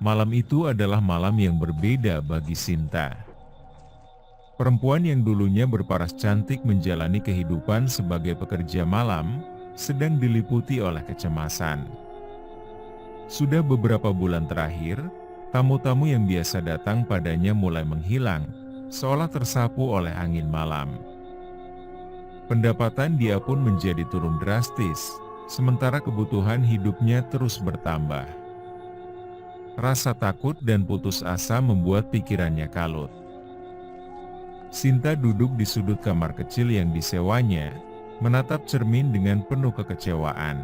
Malam itu adalah malam yang berbeda bagi Sinta. Perempuan yang dulunya berparas cantik menjalani kehidupan sebagai pekerja malam, sedang diliputi oleh kecemasan. Sudah beberapa bulan terakhir, tamu-tamu yang biasa datang padanya mulai menghilang, seolah tersapu oleh angin malam. Pendapatan dia pun menjadi turun drastis, sementara kebutuhan hidupnya terus bertambah. Rasa takut dan putus asa membuat pikirannya kalut. Sinta duduk di sudut kamar kecil yang disewanya, menatap cermin dengan penuh kekecewaan.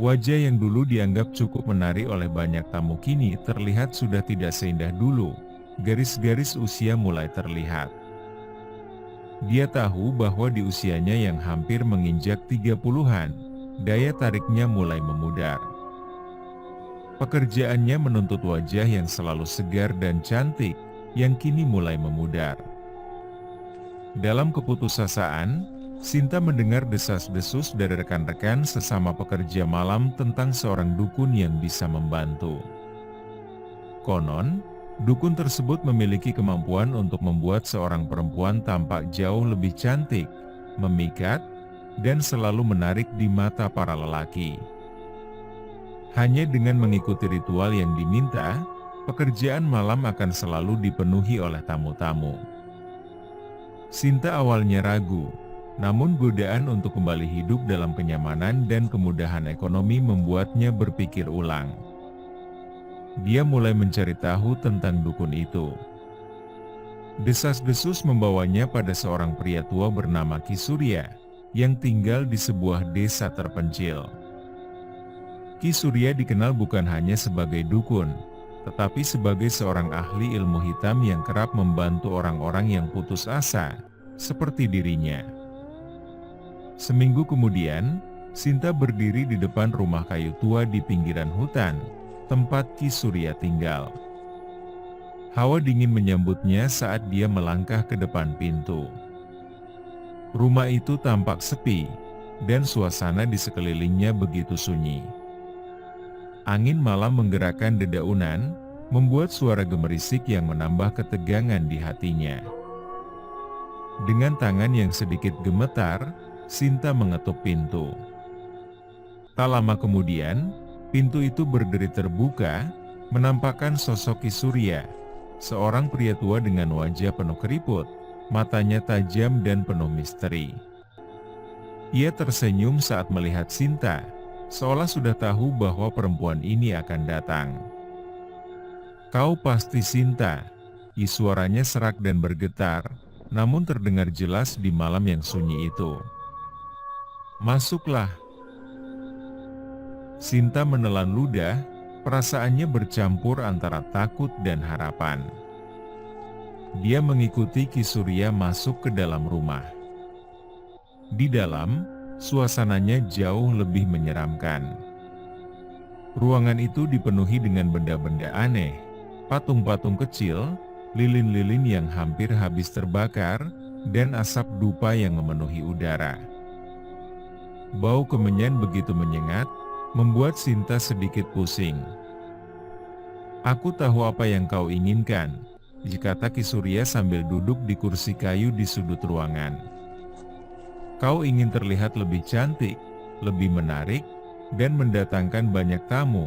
Wajah yang dulu dianggap cukup menarik oleh banyak tamu kini terlihat sudah tidak seindah dulu, garis-garis usia mulai terlihat. Dia tahu bahwa di usianya yang hampir menginjak 30-an, daya tariknya mulai memudar. Pekerjaannya menuntut wajah yang selalu segar dan cantik, yang kini mulai memudar. Dalam keputusasaan, Sinta mendengar desas-desus dari rekan-rekan sesama pekerja malam tentang seorang dukun yang bisa membantu. Konon, dukun tersebut memiliki kemampuan untuk membuat seorang perempuan tampak jauh lebih cantik, memikat, dan selalu menarik di mata para lelaki. Hanya dengan mengikuti ritual yang diminta, pekerjaan malam akan selalu dipenuhi oleh tamu-tamu. Sinta awalnya ragu, namun godaan untuk kembali hidup dalam kenyamanan dan kemudahan ekonomi membuatnya berpikir ulang. Dia mulai mencari tahu tentang dukun itu. Desas-desus membawanya pada seorang pria tua bernama Ki Surya, yang tinggal di sebuah desa terpencil. Ki Surya dikenal bukan hanya sebagai dukun, tetapi sebagai seorang ahli ilmu hitam yang kerap membantu orang-orang yang putus asa, seperti dirinya. Seminggu kemudian, Sinta berdiri di depan rumah kayu tua di pinggiran hutan, tempat Ki Surya tinggal. Hawa dingin menyambutnya saat dia melangkah ke depan pintu. Rumah itu tampak sepi, dan suasana di sekelilingnya begitu sunyi. Angin malam menggerakkan dedaunan, membuat suara gemerisik yang menambah ketegangan di hatinya. Dengan tangan yang sedikit gemetar, Sinta mengetuk pintu. Tak lama kemudian, pintu itu berderi terbuka, menampakkan sosok Ki Surya, seorang pria tua dengan wajah penuh keriput, matanya tajam dan penuh misteri. Ia tersenyum saat melihat Sinta, seolah sudah tahu bahwa perempuan ini akan datang. "Kau pasti Sinta," suaranya serak dan bergetar, namun terdengar jelas di malam yang sunyi itu. "Masuklah." Sinta menelan ludah, perasaannya bercampur antara takut dan harapan. Dia mengikuti Ki Surya masuk ke dalam rumah. Di dalam, suasananya jauh lebih menyeramkan. Ruangan itu dipenuhi dengan benda-benda aneh, patung-patung kecil, lilin-lilin yang hampir habis terbakar, dan asap dupa yang memenuhi udara. Bau kemenyan begitu menyengat, membuat Sinta sedikit pusing. "Aku tahu apa yang kau inginkan," kata Ki Surya sambil duduk di kursi kayu di sudut ruangan. "Kau ingin terlihat lebih cantik, lebih menarik, dan mendatangkan banyak tamu,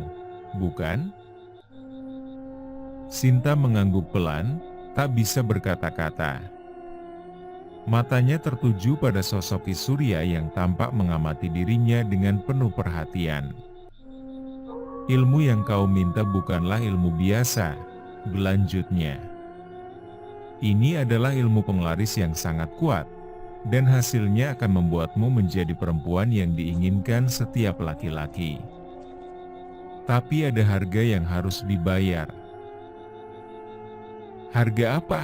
bukan?" Sinta mengangguk pelan, tak bisa berkata-kata. Matanya tertuju pada sosok Ki Surya yang tampak mengamati dirinya dengan penuh perhatian. "Ilmu yang kau minta bukanlah ilmu biasa," lanjutnya. "Ini adalah ilmu penglaris yang sangat kuat, dan hasilnya akan membuatmu menjadi perempuan yang diinginkan setiap laki-laki. Tapi ada harga yang harus dibayar." "Harga apa?"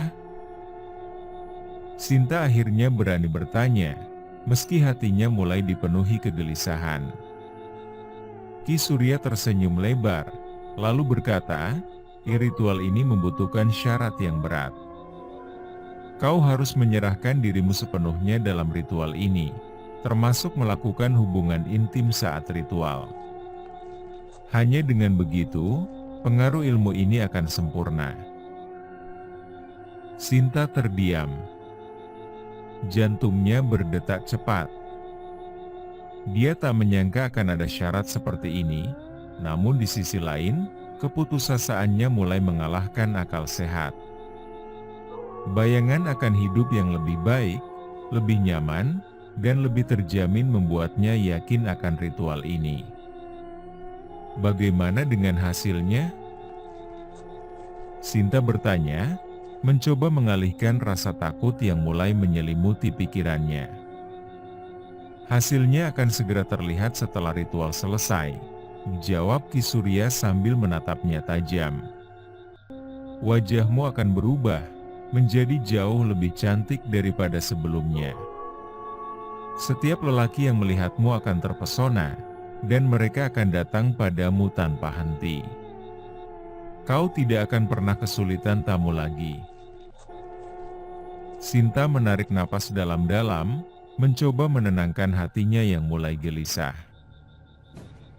Sinta akhirnya berani bertanya, meski hatinya mulai dipenuhi kegelisahan. Ki Surya tersenyum lebar, lalu berkata, "Ritual ini membutuhkan syarat yang berat. Kau harus menyerahkan dirimu sepenuhnya dalam ritual ini, termasuk melakukan hubungan intim saat ritual. Hanya dengan begitu, pengaruh ilmu ini akan sempurna. Sinta terdiam. Jantungnya berdetak cepat. Dia tak menyangka akan ada syarat seperti ini, namun di sisi lain, keputusasaannya mulai mengalahkan akal sehat. Bayangan akan hidup yang lebih baik, lebih nyaman, dan lebih terjamin membuatnya yakin akan ritual ini. Bagaimana dengan hasilnya? Sinta bertanya, mencoba mengalihkan rasa takut yang mulai menyelimuti pikirannya. Hasilnya akan segera terlihat setelah ritual selesai, jawab Ki Surya sambil menatapnya tajam. Wajahmu akan berubah, menjadi jauh lebih cantik daripada sebelumnya. Setiap lelaki yang melihatmu akan terpesona, dan mereka akan datang padamu tanpa henti. Kau tidak akan pernah kesulitan tamu lagi. Sinta menarik napas dalam-dalam, mencoba menenangkan hatinya yang mulai gelisah.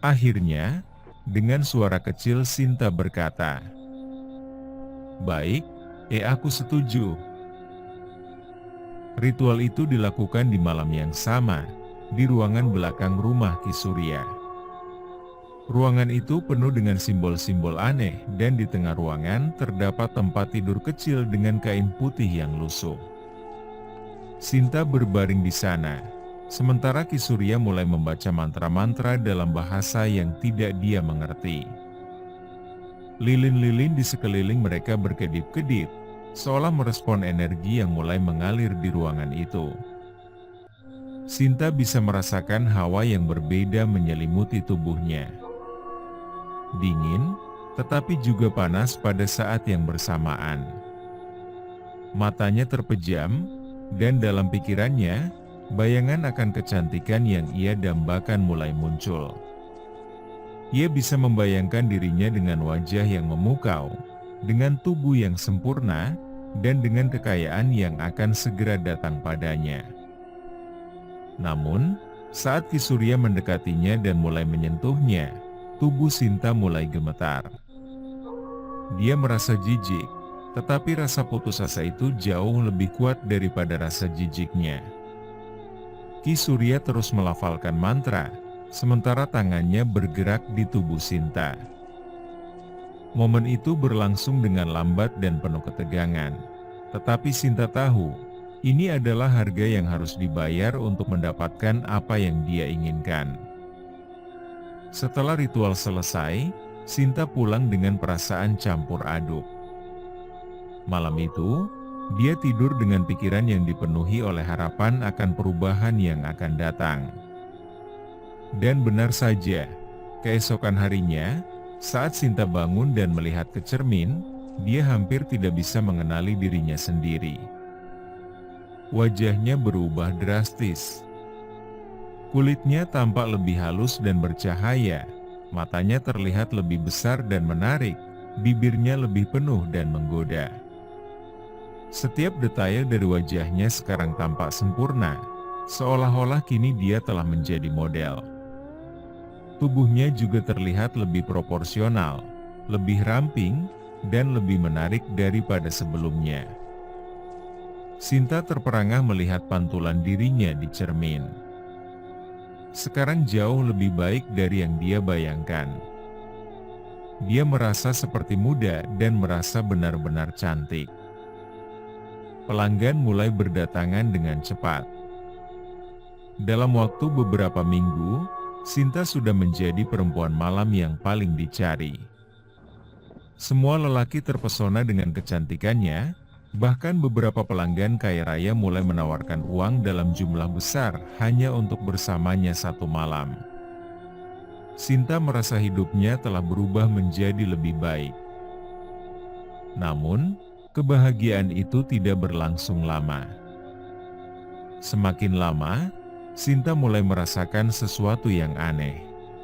Akhirnya, dengan suara kecil Sinta berkata, "Baik, aku setuju." Ritual itu dilakukan di malam yang sama, di ruangan belakang rumah Ki Surya. Ruangan itu penuh dengan simbol-simbol aneh, dan di tengah ruangan terdapat tempat tidur kecil dengan kain putih yang lusuh. Sinta berbaring di sana, sementara Ki Surya mulai membaca mantra-mantra dalam bahasa yang tidak dia mengerti. Lilin-lilin di sekeliling mereka berkedip-kedip, seolah merespon energi yang mulai mengalir di ruangan itu. Sinta bisa merasakan hawa yang berbeda menyelimuti tubuhnya. Dingin, tetapi juga panas pada saat yang bersamaan. Matanya terpejam, dan dalam pikirannya, bayangan akan kecantikan yang ia dambakan mulai muncul. Ia bisa membayangkan dirinya dengan wajah yang memukau, dengan tubuh yang sempurna, dan dengan kekayaan yang akan segera datang padanya. Namun, saat Ki Surya mendekatinya dan mulai menyentuhnya, tubuh Sinta mulai gemetar. Dia merasa jijik, tetapi rasa putus asa itu jauh lebih kuat daripada rasa jijiknya. Ki Surya terus melafalkan mantra, sementara tangannya bergerak di tubuh Sinta. Momen itu berlangsung dengan lambat dan penuh ketegangan. Tetapi Sinta tahu, ini adalah harga yang harus dibayar untuk mendapatkan apa yang dia inginkan. Setelah ritual selesai, Sinta pulang dengan perasaan campur aduk. Malam itu, dia tidur dengan pikiran yang dipenuhi oleh harapan akan perubahan yang akan datang. Dan benar saja, keesokan harinya, saat Sinta bangun dan melihat ke cermin, dia hampir tidak bisa mengenali dirinya sendiri. Wajahnya berubah drastis. Kulitnya tampak lebih halus dan bercahaya, matanya terlihat lebih besar dan menarik, bibirnya lebih penuh dan menggoda. Setiap detail dari wajahnya sekarang tampak sempurna, seolah-olah kini dia telah menjadi model. Tubuhnya juga terlihat lebih proporsional, lebih ramping, dan lebih menarik daripada sebelumnya. Sinta terperangah melihat pantulan dirinya di cermin. Sekarang jauh lebih baik dari yang dia bayangkan. Dia merasa seperti muda dan merasa benar-benar cantik. Pelanggan mulai berdatangan dengan cepat. Dalam waktu beberapa minggu, Sinta sudah menjadi perempuan malam yang paling dicari. Semua lelaki terpesona dengan kecantikannya, bahkan beberapa pelanggan kaya raya mulai menawarkan uang dalam jumlah besar hanya untuk bersamanya satu malam. Sinta merasa hidupnya telah berubah menjadi lebih baik. Namun, kebahagiaan itu tidak berlangsung lama. Semakin lama, Sinta mulai merasakan sesuatu yang aneh.